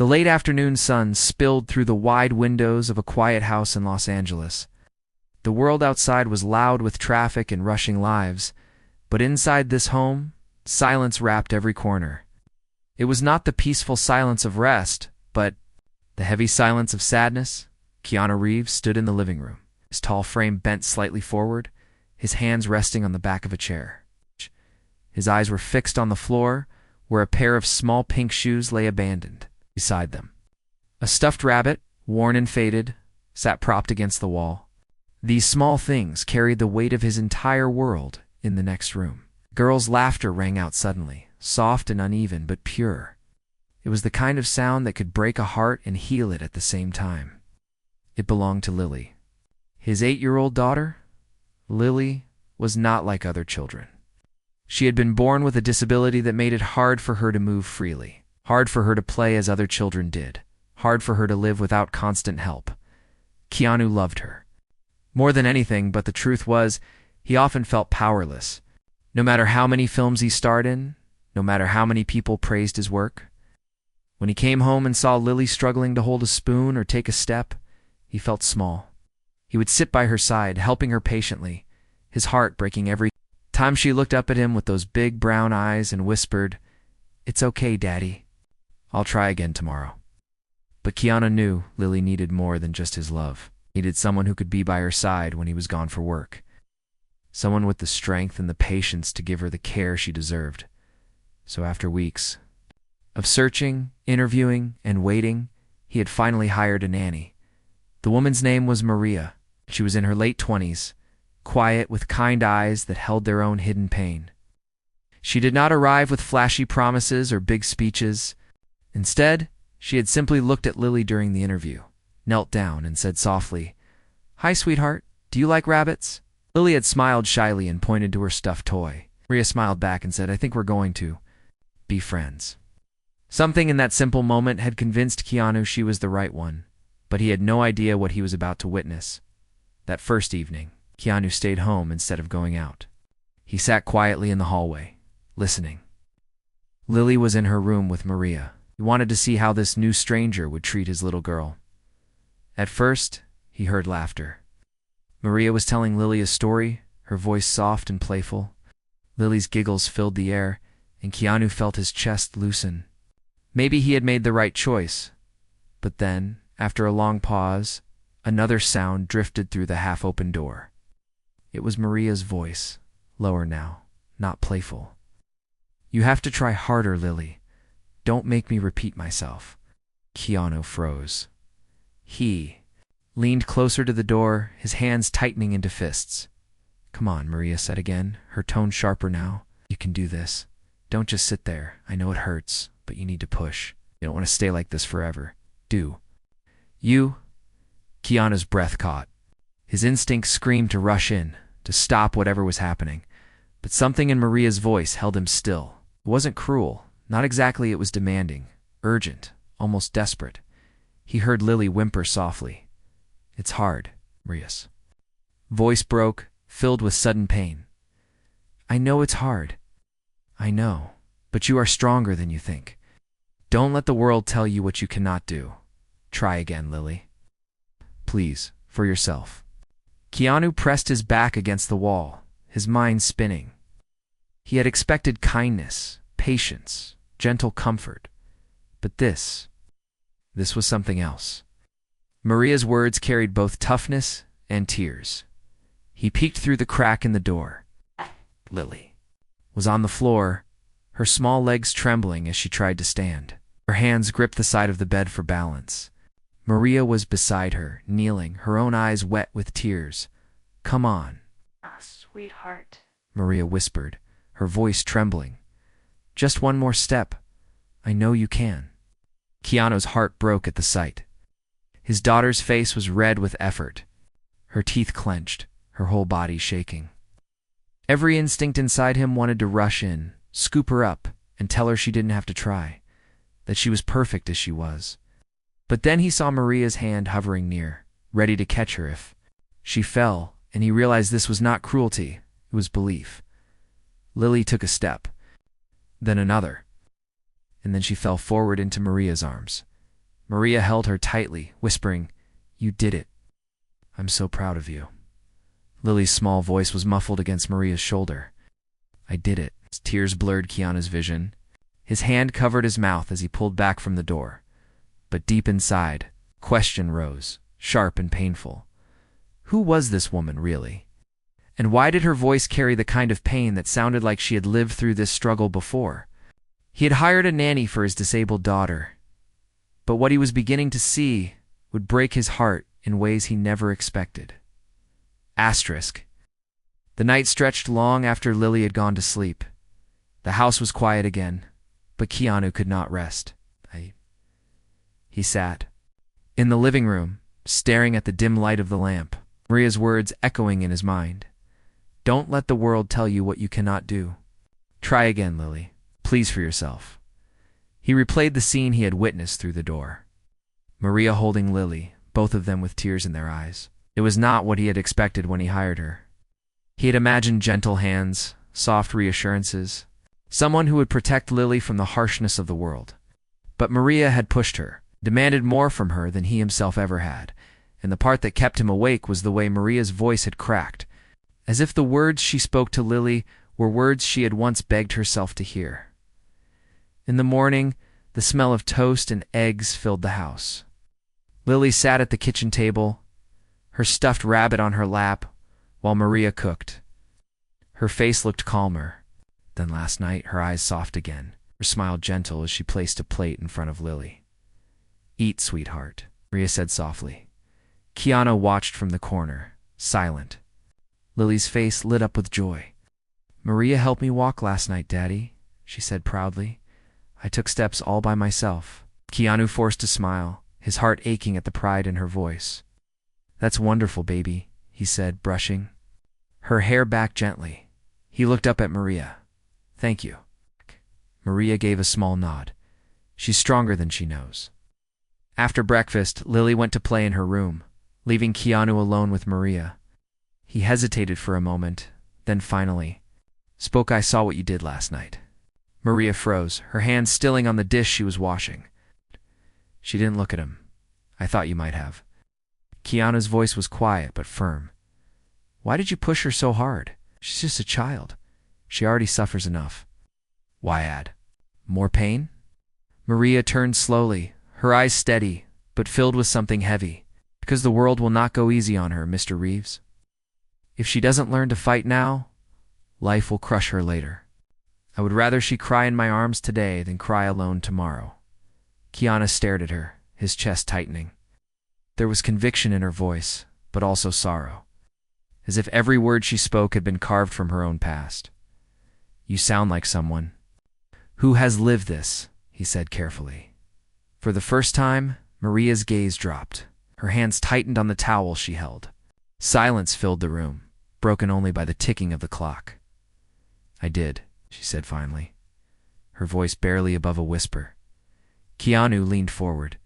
The late afternoon sun spilled through the wide windows of a quiet house in Los Angeles. The world outside was loud with traffic and rushing lives, but inside this home, silence wrapped every corner. It was not the peaceful silence of rest, but the heavy silence of sadness. Keanu Reeves stood in the living room, his tall frame bent slightly forward, his hands resting on the back of a chair. His eyes were fixed on the floor, where a pair of small pink shoes lay abandoned beside them. A stuffed rabbit, worn and faded, sat propped against the wall. These small things carried the weight of his entire world in the next room. Girls' laughter rang out suddenly, soft and uneven but pure. It was the kind of sound that could break a heart and heal it at the same time. It belonged to Lily. His 8-year-old daughter? Lily was not like other children. She had been born with a disability that made it hard for her to move freely, hard for her to play as other children did, hard for her to live without constant help. Keanu loved her more than anything, but the truth was, he often felt powerless. No matter how many films he starred in, no matter how many people praised his work. When he came home and saw Lily struggling to hold a spoon or take a step, he felt small. He would sit by her side, helping her patiently, his heart breaking every time she looked up at him with those big brown eyes and whispered, "It's okay, Daddy. I'll try again tomorrow." But Keanu knew Lily needed more than just his love. He needed someone who could be by her side when he was gone for work. Someone with the strength and the patience to give her the care she deserved. So after weeks of searching, interviewing, and waiting, he had finally hired a nanny. The woman's name was Maria. She was in her late 20s, quiet with kind eyes that held their own hidden pain. She did not arrive with flashy promises or big speeches. Instead, she had simply looked at Lily during the interview, knelt down, and said softly, "Hi, sweetheart. Do you like rabbits?" Lily had smiled shyly and pointed to her stuffed toy. Maria smiled back and said, "I think we're going to be friends." Something in that simple moment had convinced Keanu she was the right one, but he had no idea what he was about to witness. That first evening, Keanu stayed home instead of going out. He sat quietly in the hallway, listening. Lily was in her room with Maria. He wanted to see how this new stranger would treat his little girl. At first, he heard laughter. Maria was telling Lily a story, her voice soft and playful. Lily's giggles filled the air, and Keanu felt his chest loosen. Maybe he had made the right choice. But then, after a long pause, another sound drifted through the half-open door. It was Maria's voice, lower now, not playful. "You have to try harder, Lily. Don't make me repeat myself." Keanu froze. He leaned closer to the door, his hands tightening into fists. "Come on," Maria said again, her tone sharper now. "You can do this. Don't just sit there. I know it hurts, but you need to push. You don't want to stay like this forever. Do." "You?" Keanu's breath caught. His instinct screamed to rush in, to stop whatever was happening. But something in Maria's voice held him still. It wasn't cruel. Not exactly. It was demanding, urgent, almost desperate. He heard Lily whimper softly. "It's hard," Maria's voice broke, filled with sudden pain. "I know it's hard. I know. But you are stronger than you think. Don't let the world tell you what you cannot do. Try again, Lily. Please, for yourself." Keanu pressed his back against the wall, his mind spinning. He had expected kindness, patience, gentle comfort. But this was something else. Maria's words carried both toughness and tears. He peeked through the crack in the door. Lily was on the floor, her small legs trembling as she tried to stand. Her hands gripped the side of the bed for balance. Maria was beside her, kneeling, her own eyes wet with tears. "Come on." Sweetheart," Maria whispered, her voice trembling. "Just one more step. I know you can." Keanu's heart broke at the sight. His daughter's face was red with effort, her teeth clenched, her whole body shaking. Every instinct inside him wanted to rush in, scoop her up, and tell her she didn't have to try, that she was perfect as she was. But then he saw Maria's hand hovering near, ready to catch her if she fell, and he realized this was not cruelty, it was belief. Lily took a step, then another, and then she fell forward into Maria's arms. Maria held her tightly, whispering, "You did it. I'm so proud of you." Lily's small voice was muffled against Maria's shoulder. "I did it." Tears blurred Keanu's vision. His hand covered his mouth as he pulled back from the door. But deep inside, question rose, sharp and painful. Who was this woman, really? And why did her voice carry the kind of pain that sounded like she had lived through this struggle before? He had hired a nanny for his disabled daughter, but what he was beginning to see would break his heart in ways he never expected. Asterisk. The night stretched long after Lily had gone to sleep. The house was quiet again, but Keanu could not rest. He sat in the living room, staring at the dim light of the lamp, Maria's words echoing in his mind. "Don't let the world tell you what you cannot do. Try again, Lily. Please for yourself." He replayed the scene he had witnessed through the door. Maria holding Lily, both of them with tears in their eyes. It was not what he had expected when he hired her. He had imagined gentle hands, soft reassurances, someone who would protect Lily from the harshness of the world. But Maria had pushed her, demanded more from her than he himself ever had, and the part that kept him awake was the way Maria's voice had cracked, as if the words she spoke to Lily were words she had once begged herself to hear. In the morning, the smell of toast and eggs filled the house. Lily sat at the kitchen table, her stuffed rabbit on her lap, while Maria cooked. Her face looked calmer than last night, her eyes soft again, her smile gentle as she placed a plate in front of Lily. "Eat, sweetheart," Maria said softly. Keanu watched from the corner, silent. Lily's face lit up with joy. "Maria helped me walk last night, Daddy," she said proudly. "I took steps all by myself." Keanu forced a smile, his heart aching at the pride in her voice. "That's wonderful, baby," he said, brushing her hair back gently. He looked up at Maria. "Thank you." Maria gave a small nod. She's stronger than she knows. After breakfast, Lily went to play in her room, leaving Keanu alone with Maria. He hesitated for a moment, then finally spoke. "I saw what you did last night." Maria froze, her hand stilling on the dish she was washing. She didn't look at him. "I thought you might have." Keanu's voice was quiet but firm. "Why did you push her so hard? She's just a child. She already suffers enough. Why add more pain?" Maria turned slowly, her eyes steady, but filled with something heavy. "Because the world will not go easy on her, Mr. Reeves. If she doesn't learn to fight now, life will crush her later. I would rather she cry in my arms today than cry alone tomorrow." Keanu stared at her, his chest tightening. There was conviction in her voice, but also sorrow, as if every word she spoke had been carved from her own past. "You sound like someone who has lived this," he said carefully. For the first time, Maria's gaze dropped. Her hands tightened on the towel she held. Silence filled the room, broken only by the ticking of the clock. "I did," she said finally, her voice barely above a whisper. Keanu leaned forward.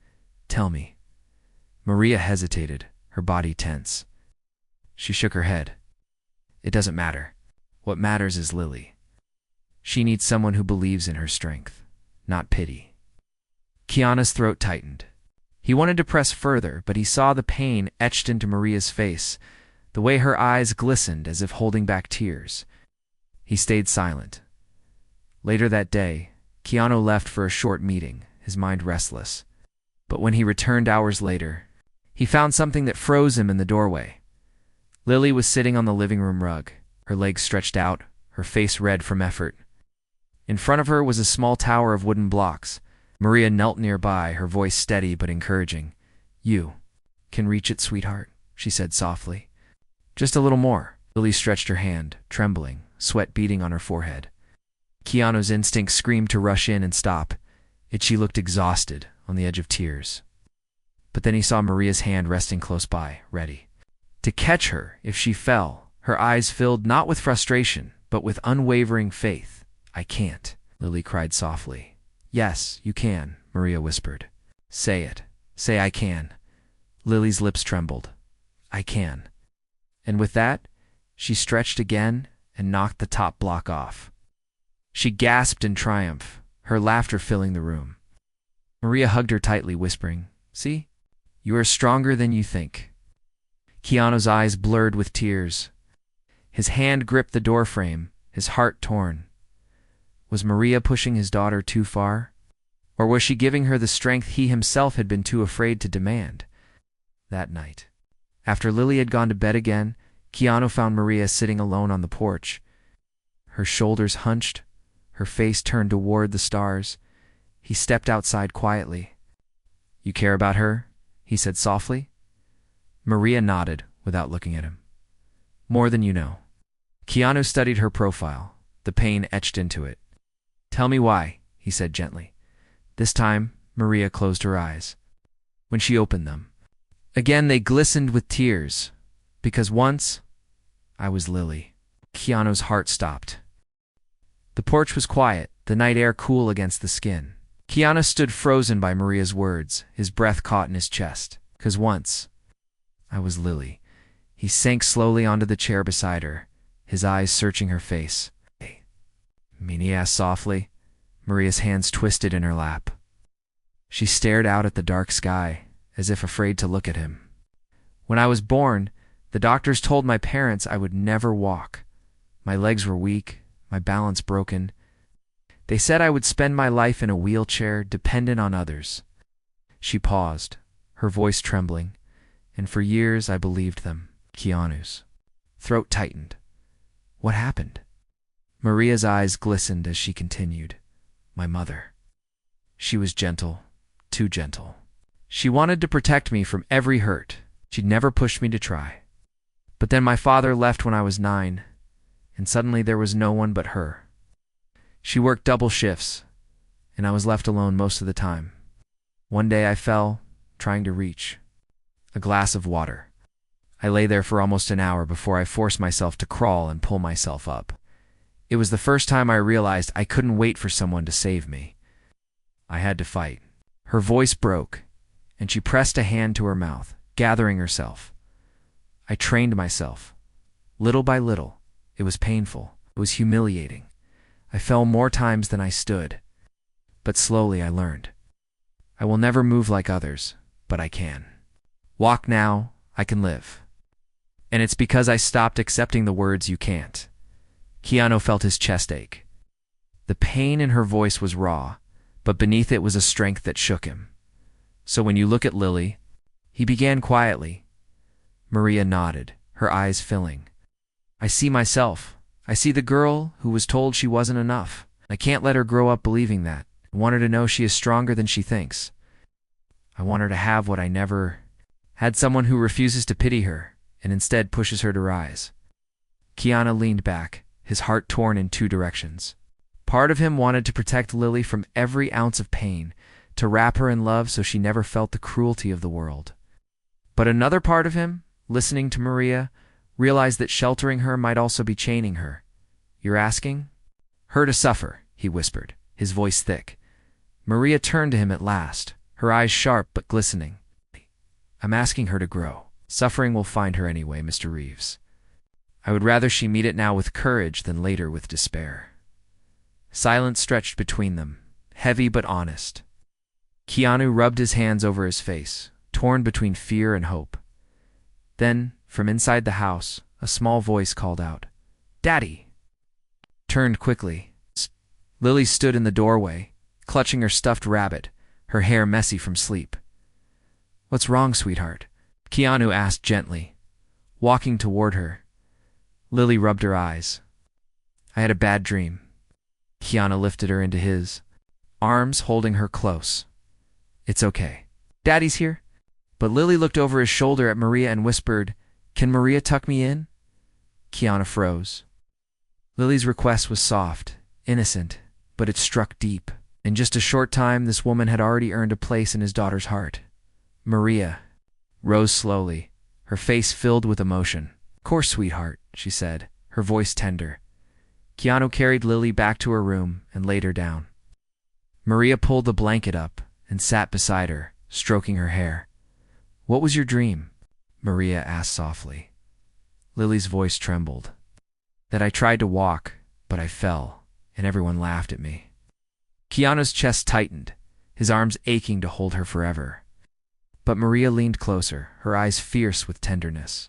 "Tell me." Maria hesitated, her body tense. She shook her head. "It doesn't matter. What matters is Lily. She needs someone who believes in her strength, not pity." Keanu's throat tightened. He wanted to press further, but he saw the pain etched into Maria's face, the way her eyes glistened as if holding back tears. He stayed silent. Later that day, Keanu left for a short meeting, his mind restless. But when he returned hours later, he found something that froze him in the doorway. Lily was sitting on the living room rug, her legs stretched out, her face red from effort. In front of her was a small tower of wooden blocks. Maria knelt nearby, her voice steady but encouraging. "You can reach it, sweetheart," she said softly. "Just a little more." Lily stretched her hand, trembling, sweat beading on her forehead. Keanu's instinct screamed to rush in and stop, yet she looked exhausted, on the edge of tears. But then he saw Maria's hand resting close by, ready to catch her if she fell, her eyes filled not with frustration, but with unwavering faith. "I can't," Lily cried softly. "Yes, you can," Maria whispered. "Say it. Say I can." Lily's lips trembled. "I can." And with that, she stretched again and knocked the top block off. She gasped in triumph, her laughter filling the room. Maria hugged her tightly, whispering, See? You are stronger than you think." Keanu's eyes blurred with tears. His hand gripped the doorframe, his heart torn. Was Maria pushing his daughter too far? Or was she giving her the strength he himself had been too afraid to demand? That night, after Lily had gone to bed again, Keanu found Maria sitting alone on the porch. Her shoulders hunched, her face turned toward the stars. He stepped outside quietly. "You care about her?" he said softly. Maria nodded without looking at him. "More than you know." Keanu studied her profile, the pain etched into it. "Tell me why," he said gently. This time, Maria closed her eyes. When she opened them, again they glistened with tears. "Because once, I was Lily." Keanu's heart stopped. The porch was quiet, the night air cool against the skin. Keanu stood frozen by Maria's words, his breath caught in his chest. "'Cause once, I was Lily." He sank slowly onto the chair beside her, his eyes searching her face. "Hey," he asked softly. Maria's hands twisted in her lap. She stared out at the dark sky, as if afraid to look at him. "When I was born, the doctors told my parents I would never walk. My legs were weak, my balance broken. They said I would spend my life in a wheelchair, dependent on others." She paused, her voice trembling, and for years I believed them. Keanu's throat tightened. "What happened?" Maria's eyes glistened as she continued. "My mother. She was gentle, too gentle. She wanted to protect me from every hurt. She'd never pushed me to try. But then my father left when I was 9, and suddenly there was no one but her. She worked double shifts, and I was left alone most of the time. One day I fell, trying to reach a glass of water. I lay there for almost an hour before I forced myself to crawl and pull myself up. It was the first time I realized I couldn't wait for someone to save me. I had to fight." Her voice broke, and she pressed a hand to her mouth, gathering herself. "I trained myself. Little by little. It was painful. It was humiliating. I fell more times than I stood. But slowly I learned. I will never move like others, but I can. Walk now, I can live. And it's because I stopped accepting the words 'you can't.'" Keanu felt his chest ache. The pain in her voice was raw, but beneath it was a strength that shook him. "So when you look at Lily," he began quietly. Maria nodded, her eyes filling. "I see myself. I see the girl who was told she wasn't enough. I can't let her grow up believing that. I want her to know she is stronger than she thinks. I want her to have what I never had, someone who refuses to pity her and instead pushes her to rise." Keanu leaned back, his heart torn in two directions. Part of him wanted to protect Lily from every ounce of pain, to wrap her in love so she never felt the cruelty of the world. But another part of him, listening to Maria, realized that sheltering her might also be chaining her. "You're asking her to suffer," he whispered, his voice thick. Maria turned to him at last, her eyes sharp but glistening. "I'm asking her to grow. Suffering will find her anyway, Mr. Reeves. I would rather she meet it now with courage than later with despair." Silence stretched between them, heavy but honest. Keanu rubbed his hands over his face, torn between fear and hope. Then, from inside the house, a small voice called out, "Daddy!" Turned quickly. Lily stood in the doorway, clutching her stuffed rabbit, her hair messy from sleep. "What's wrong, sweetheart?" Keanu asked gently, walking toward her. Lily rubbed her eyes. "I had a bad dream." Keanu lifted her into his arms, holding her close. "It's okay. Daddy's here." But Lily looked over his shoulder at Maria and whispered, "Can Maria tuck me in?" Keanu froze. Lily's request was soft, innocent, but it struck deep. In just a short time, this woman had already earned a place in his daughter's heart. Maria rose slowly, her face filled with emotion. "Of course, sweetheart," she said, her voice tender. Keanu carried Lily back to her room and laid her down. Maria pulled the blanket up and sat beside her, stroking her hair. "What was your dream?" Maria asked softly. Lily's voice trembled. "That I tried to walk, but I fell, and everyone laughed at me." Keanu's chest tightened, his arms aching to hold her forever. But Maria leaned closer, her eyes fierce with tenderness.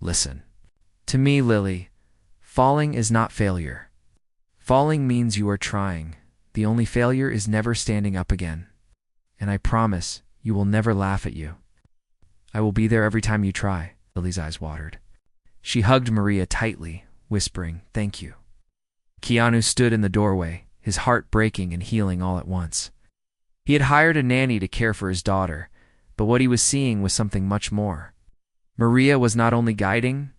Listen. To me, Lily, falling is not failure. Falling means you are trying. The only failure is never standing up again. And I promise you will never laugh at you. I will be there every time you try. Lily's eyes watered. She hugged Maria tightly, whispering, "Thank you." Keanu stood in the doorway, his heart breaking and healing all at once. He had hired a nanny to care for his daughter, but what he was seeing was something much more. Maria was not only guiding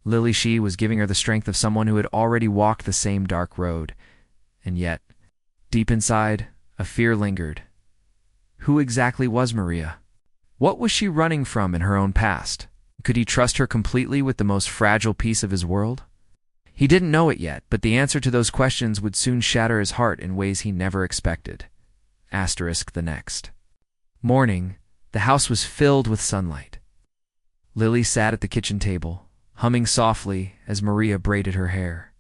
Lily, she was giving her the strength of someone who had already walked the same dark road. And yet, deep inside, a fear lingered. Who exactly was Maria? What was she running from in her own past? Could he trust her completely with the most fragile piece of his world? He didn't know it yet, but the answer to those questions would soon shatter his heart in ways he never expected. The next morning, the house was filled with sunlight. Lily sat at the kitchen table, humming softly as Maria braided her hair.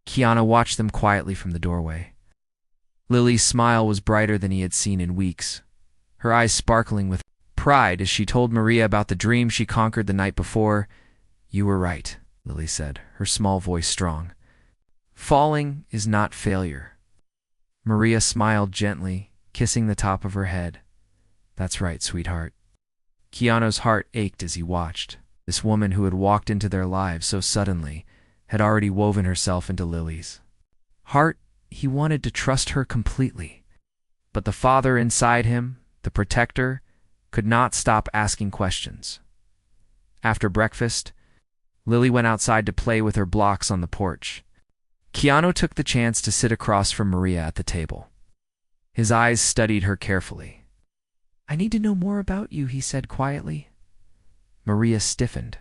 Keanu watched them quietly from the doorway. Lily's smile was brighter than he had seen in weeks, her eyes sparkling with pride as she told Maria about the dream she conquered the night before. "You were right," Lily said, her small voice strong. "Falling is not failure." Maria smiled gently, kissing the top of her head. "That's right, sweetheart." Keanu's heart ached as he watched. This woman who had walked into their lives so suddenly had already woven herself into Lily's heart. He wanted to trust her completely. But the father inside him, the protector, could not stop asking questions. After breakfast, Lily went outside to play with her blocks on the porch. Keanu took the chance to sit across from Maria at the table. His eyes studied her carefully. "I need to know more about you," he said quietly. Maria stiffened.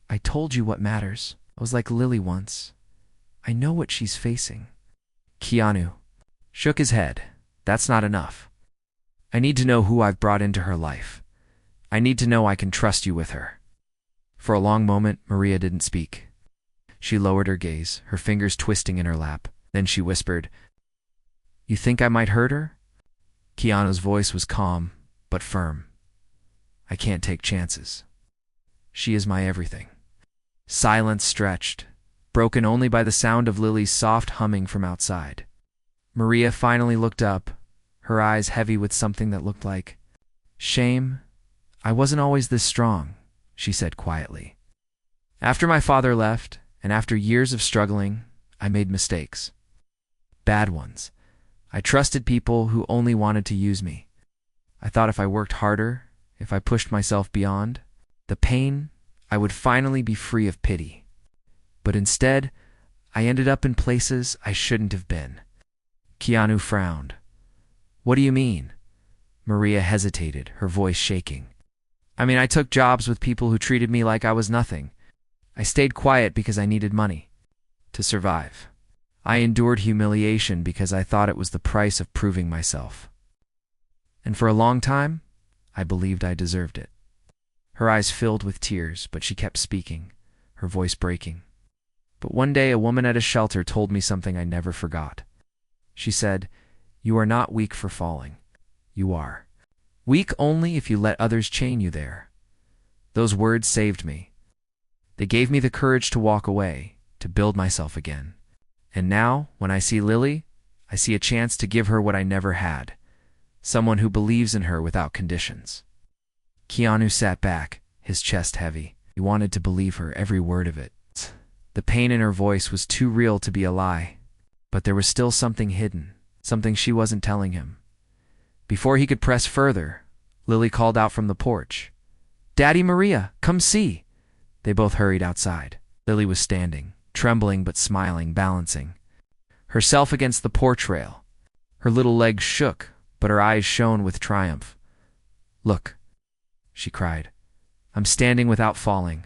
"I told you what matters. I was like Lily once. I know what she's facing." Keanu shook his head. "That's not enough. I need to know who I've brought into her life. I need to know I can trust you with her." For a long moment, Maria didn't speak. She lowered her gaze, her fingers twisting in her lap. Then she whispered, "You think I might hurt her?" Keanu's voice was calm, but firm. "I can't take chances. She is my everything." Silence stretched, broken only by the sound of Lily's soft humming from outside. Maria finally looked up, her eyes heavy with something that looked like shame. "I wasn't always this strong," she said quietly. "After my father left, and after years of struggling, I made mistakes. Bad ones. I trusted people who only wanted to use me. I thought if I worked harder, if I pushed myself beyond the pain, I would finally be free of pity. But instead, I ended up in places I shouldn't have been." Keanu frowned. "What do you mean?" Maria hesitated, her voice shaking. "I mean, I took jobs with people who treated me like I was nothing. I stayed quiet because I needed money to survive. I endured humiliation because I thought it was the price of proving myself. And for a long time, I believed I deserved it." Her eyes filled with tears, but she kept speaking, her voice breaking. "But one day a woman at a shelter told me something I never forgot. She said, 'You are not weak for falling. You are weak only if you let others chain you there.' Those words saved me. They gave me the courage to walk away, to build myself again. And now, when I see Lily, I see a chance to give her what I never had. Someone who believes in her without conditions." Keanu sat back, his chest heavy. He wanted to believe her, every word of it. The pain in her voice was too real to be a lie. But there was still something hidden, something she wasn't telling him. Before he could press further, Lily called out from the porch, "Daddy, Maria, come see." They both hurried outside. Lily was standing, trembling but smiling, balancing herself against the porch rail. Her little legs shook, but her eyes shone with triumph. "Look," she cried. "I'm standing without falling."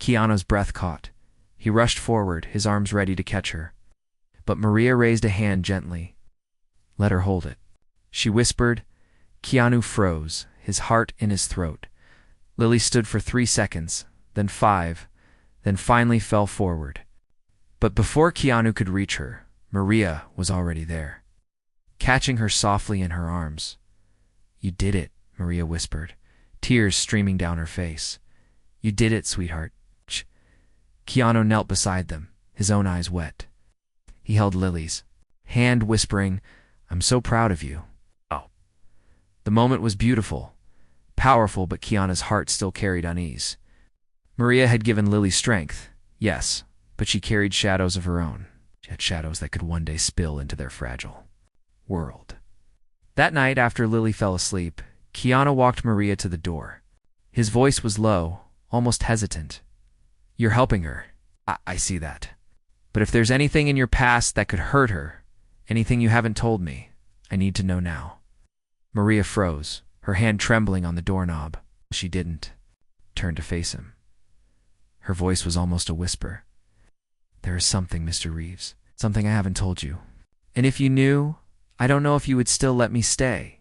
Keanu's breath caught. He rushed forward, his arms ready to catch her. But Maria raised a hand gently. "Let her hold it," she whispered. Keanu froze, his heart in his throat. Lily stood for 3 seconds, then 5, then finally fell forward. But before Keanu could reach her, Maria was already there, catching her softly in her arms. "You did it," Maria whispered, tears streaming down her face. You did it, sweetheart. Keanu knelt beside them, his own eyes wet. He held Lily's hand, whispering, I'm so proud of you. Oh. The moment was beautiful, powerful, but Keanu's heart still carried unease. Maria had given Lily strength, yes, but she carried shadows of her own. She had shadows that could one day spill into their fragile world. That night, after Lily fell asleep, Keanu walked Maria to the door. His voice was low, almost hesitant. You're helping her. I see that. But if there's anything in your past that could hurt her, anything you haven't told me, I need to know now. Maria froze, her hand trembling on the doorknob. She didn't turn to face him. Her voice was almost a whisper. There is something, Mr. Reeves, something I haven't told you. And if you knew, I don't know if you would still let me stay.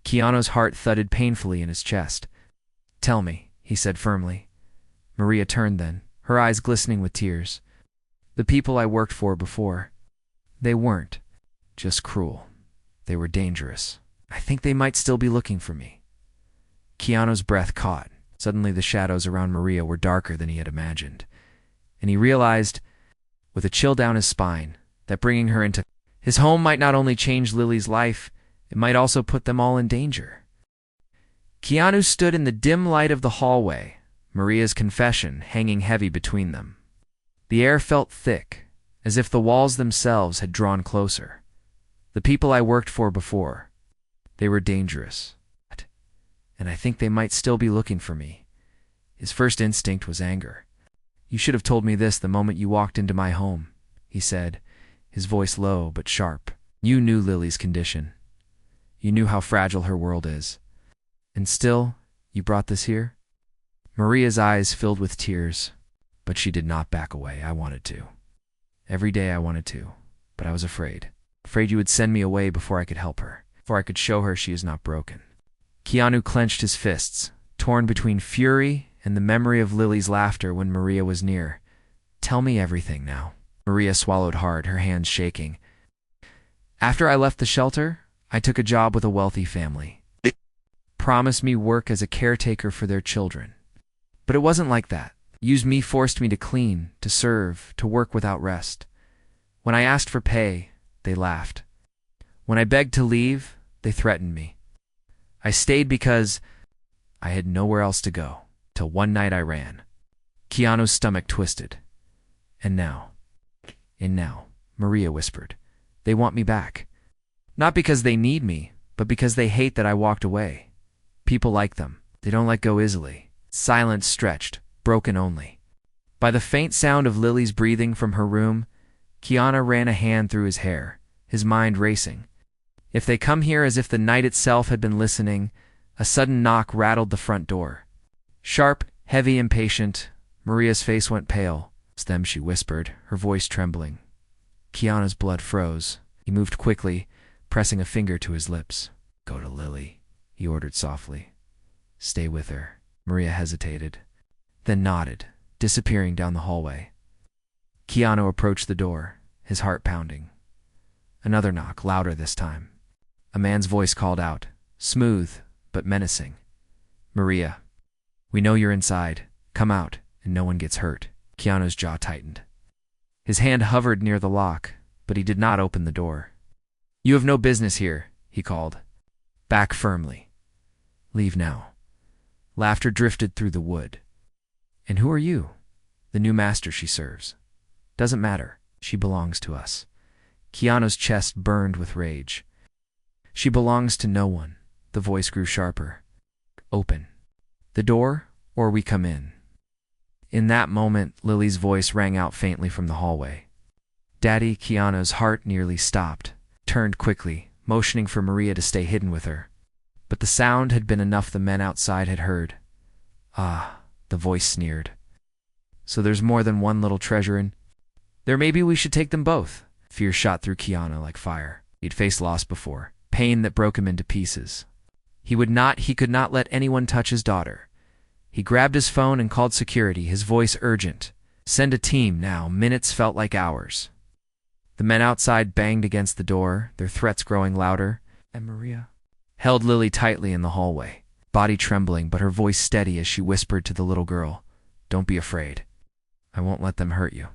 Keanu's heart thudded painfully in his chest. Tell me, he said firmly. Maria turned then, her eyes glistening with tears. The people I worked for before, they weren't just cruel. They were dangerous. I think they might still be looking for me. Keanu's breath caught. Suddenly the shadows around Maria were darker than he had imagined. And he realized, with a chill down his spine, that bringing her into his home might not only change Lily's life, it might also put them all in danger. Keanu stood in the dim light of the hallway, Maria's confession hanging heavy between them. The air felt thick, as if the walls themselves had drawn closer. The people I worked for before, they were dangerous. And I think they might still be looking for me. His first instinct was anger. You should have told me this the moment you walked into my home, he said, his voice low but sharp. You knew Lily's condition. You knew how fragile her world is. And still, you brought this here? Maria's eyes filled with tears, but she did not back away. I wanted to. Every day I wanted to, but I was afraid. Afraid you would send me away before I could help her, before I could show her she is not broken. Keanu clenched his fists, torn between fury and the memory of Lily's laughter when Maria was near. Tell me everything now. Maria swallowed hard, her hands shaking. After I left the shelter, I took a job with a wealthy family. They promised me work as a caretaker for their children. But it wasn't like that. Used me, forced me to clean, to serve, to work without rest. When I asked for pay, they laughed. When I begged to leave, they threatened me. I stayed because I had nowhere else to go, till one night I ran. Keanu's stomach twisted. And now, Maria whispered, they want me back. Not because they need me, but because they hate that I walked away. People like them. They don't let go easily. Silence stretched, broken only. By the faint sound of Lily's breathing from her room, Keanu ran a hand through his hair, his mind racing. If they come here as if the night itself had been listening, a sudden knock rattled the front door. Sharp, heavy, impatient, Maria's face went pale. It's them, she whispered, her voice trembling. Keanu's blood froze. He moved quickly, pressing a finger to his lips. Go to Lily, he ordered softly. Stay with her. Maria hesitated, then nodded, disappearing down the hallway. Keanu approached the door, his heart pounding. Another knock, louder this time. A man's voice called out, smooth but menacing. Maria, we know you're inside. Come out, and no one gets hurt. Keanu's jaw tightened. His hand hovered near the lock, but he did not open the door. You have no business here, he called. Back firmly. Leave now. Laughter drifted through the wood. And who are you? The new master she serves. Doesn't matter. She belongs to us. Keanu's chest burned with rage. She belongs to no one. The voice grew sharper. Open the door, or we come in. In that moment, Lily's voice rang out faintly from the hallway. Daddy, Keanu's heart nearly stopped, turned quickly, motioning for Maria to stay hidden with her. But the sound had been enough the men outside had heard. Ah, the voice sneered. So there's more than one little treasure in? There maybe we should take them both. Fear shot through Keanu like fire. He'd faced loss before, pain that broke him into pieces. He could not let anyone touch his daughter. He grabbed his phone and called security, his voice urgent. Send a team now. Minutes felt like hours. The men outside banged against the door, their threats growing louder. And Maria? held Lily tightly in the hallway, body trembling but her voice steady as she whispered to the little girl, "Don't be afraid. I won't let them hurt you."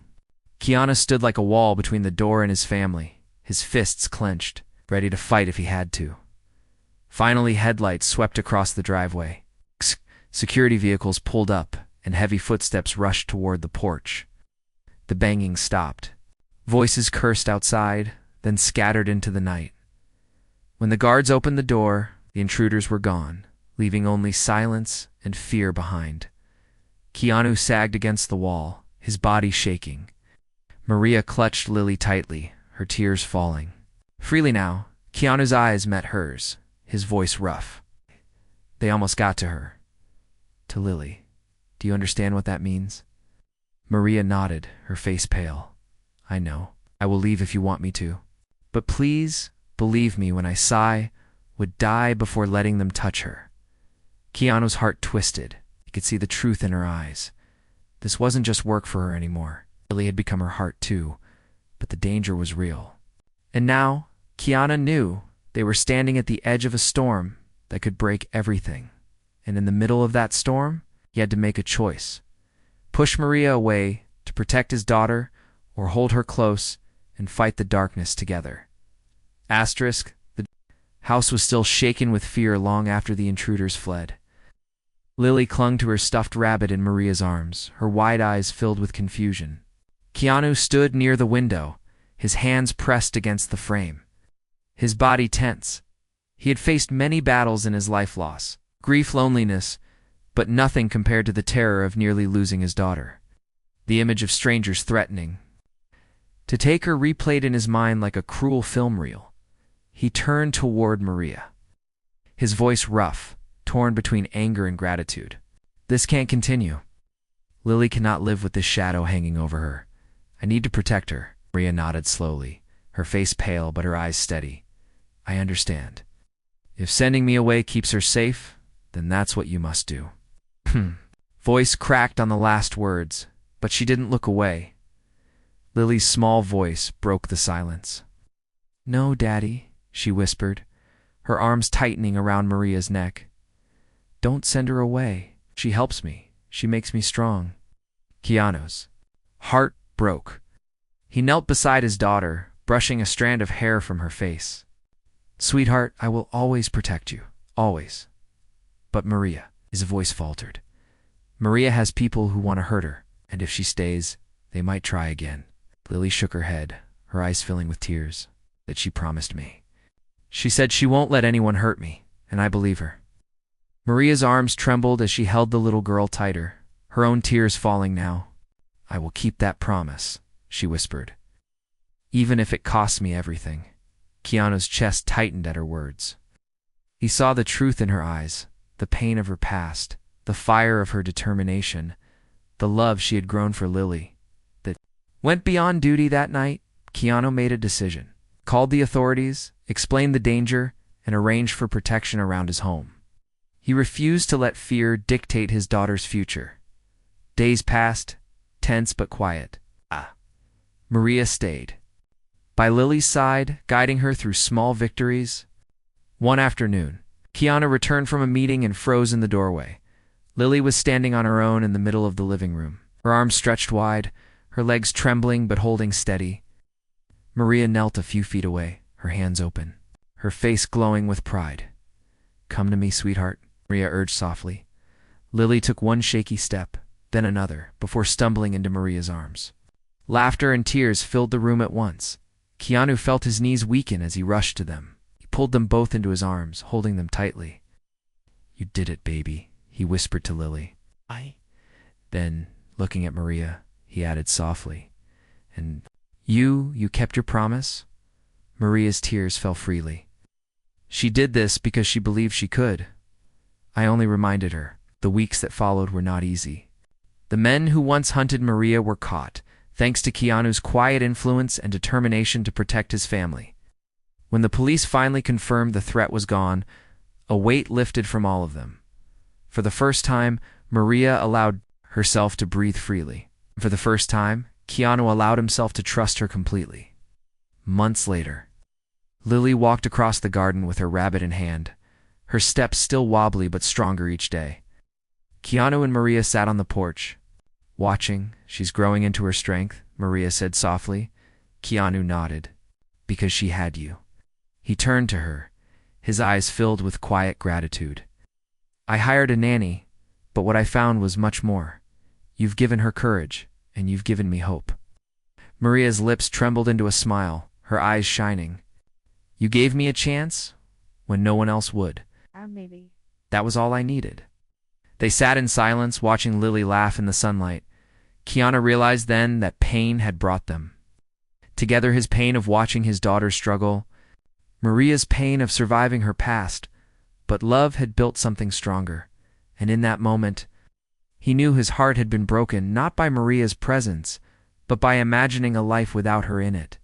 Keanu stood like a wall between the door and his family, his fists clenched, ready to fight if he had to. Finally, headlights swept across the driveway. Security vehicles pulled up, and heavy footsteps rushed toward the porch. The banging stopped. Voices cursed outside, then scattered into the night. When the guards opened the door, the intruders were gone, leaving only silence and fear behind. Keanu sagged against the wall, his body shaking. Maria clutched Lily tightly, her tears falling. Freely now, Keanu's eyes met hers, his voice rough. They almost got to her. To Lily. "Do you understand what that means?" Maria nodded, her face pale. "I know. I will leave if you want me to. But please, believe me when I sigh, would die before letting them touch her." Keanu's heart twisted. He could see the truth in her eyes. This wasn't just work for her anymore. Lily had become her heart too, but the danger was real. And now, Keanu knew they were standing at the edge of a storm that could break everything. And in the middle of that storm, he had to make a choice. Push Maria away to protect his daughter, or hold her close and fight the darkness together. The house was still shaken with fear long after the intruders fled. Lily clung to her stuffed rabbit in Maria's arms, her wide eyes filled with confusion. Keanu stood near the window, his hands pressed against the frame, his body tense. He had faced many battles in his life loss, grief, loneliness, but nothing compared to the terror of nearly losing his daughter. The image of strangers threatening to take her replayed in his mind like a cruel film reel. He turned toward Maria, his voice rough, torn between anger and gratitude. "This can't continue. Lily cannot live with this shadow hanging over her. I need to protect her." Maria nodded slowly, her face pale but her eyes steady. "I understand. If sending me away keeps her safe, then that's what you must do." Voice cracked on the last words, but she didn't look away. Lily's small voice broke the silence. "No, Daddy," she whispered, her arms tightening around Maria's neck. "Don't send her away. She helps me. She makes me strong." Keanu's heart broke. He knelt beside his daughter, brushing a strand of hair from her face. "Sweetheart, I will always protect you. Always." "But Maria," his voice faltered. "Maria has people who want to hurt her, and if she stays, they might try again." Lily shook her head, her eyes filling with tears. "That she promised me. She said she won't let anyone hurt me, and I believe her." Maria's arms trembled as she held the little girl tighter, her own tears falling now. "I will keep that promise," she whispered. "Even if it costs me everything." Keanu's chest tightened at her words. He saw the truth in her eyes, the pain of her past, the fire of her determination, the love she had grown for Lily. That went beyond duty that night. Keanu made a decision, called the authorities, explained the danger, and arranged for protection around his home. He refused to let fear dictate his daughter's future. Days passed, tense but quiet. Maria stayed by Lily's side, guiding her through small victories. One afternoon, Keanu returned from a meeting and froze in the doorway. Lily was standing on her own in the middle of the living room, her arms stretched wide, her legs trembling but holding steady. Maria knelt a few feet away, her hands open, her face glowing with pride. "Come to me, sweetheart," Maria urged softly. Lily took one shaky step, then another, before stumbling into Maria's arms. Laughter and tears filled the room at once. Keanu felt his knees weaken as he rushed to them. He pulled them both into his arms, holding them tightly. "You did it, baby," he whispered to Lily. Then, looking at Maria, he added softly, "And you kept your promise?" Maria's tears fell freely. "She did this because she believed she could." I only reminded her. The weeks that followed were not easy. The men who once hunted Maria were caught, thanks to Keanu's quiet influence and determination to protect his family. When the police finally confirmed the threat was gone, a weight lifted from all of them. For the first time, Maria allowed herself to breathe freely. For the first time, Keanu allowed himself to trust her completely. Months later, Lily walked across the garden with her rabbit in hand, her steps still wobbly but stronger each day. Keanu and Maria sat on the porch. Watching, she's growing into her strength, Maria said softly. Keanu nodded. Because she had you. He turned to her, his eyes filled with quiet gratitude. I hired a nanny, but what I found was much more. You've given her courage, and you've given me hope. Maria's lips trembled into a smile, her eyes shining. You gave me a chance when no one else would. Maybe. That was all I needed. They sat in silence, watching Lily laugh in the sunlight. Keanu realized then that pain had brought them. Together, his pain of watching his daughter struggle, Maria's pain of surviving her past, but love had built something stronger, and in that moment, he knew his heart had been broken not by Maria's presence, but by imagining a life without her in it.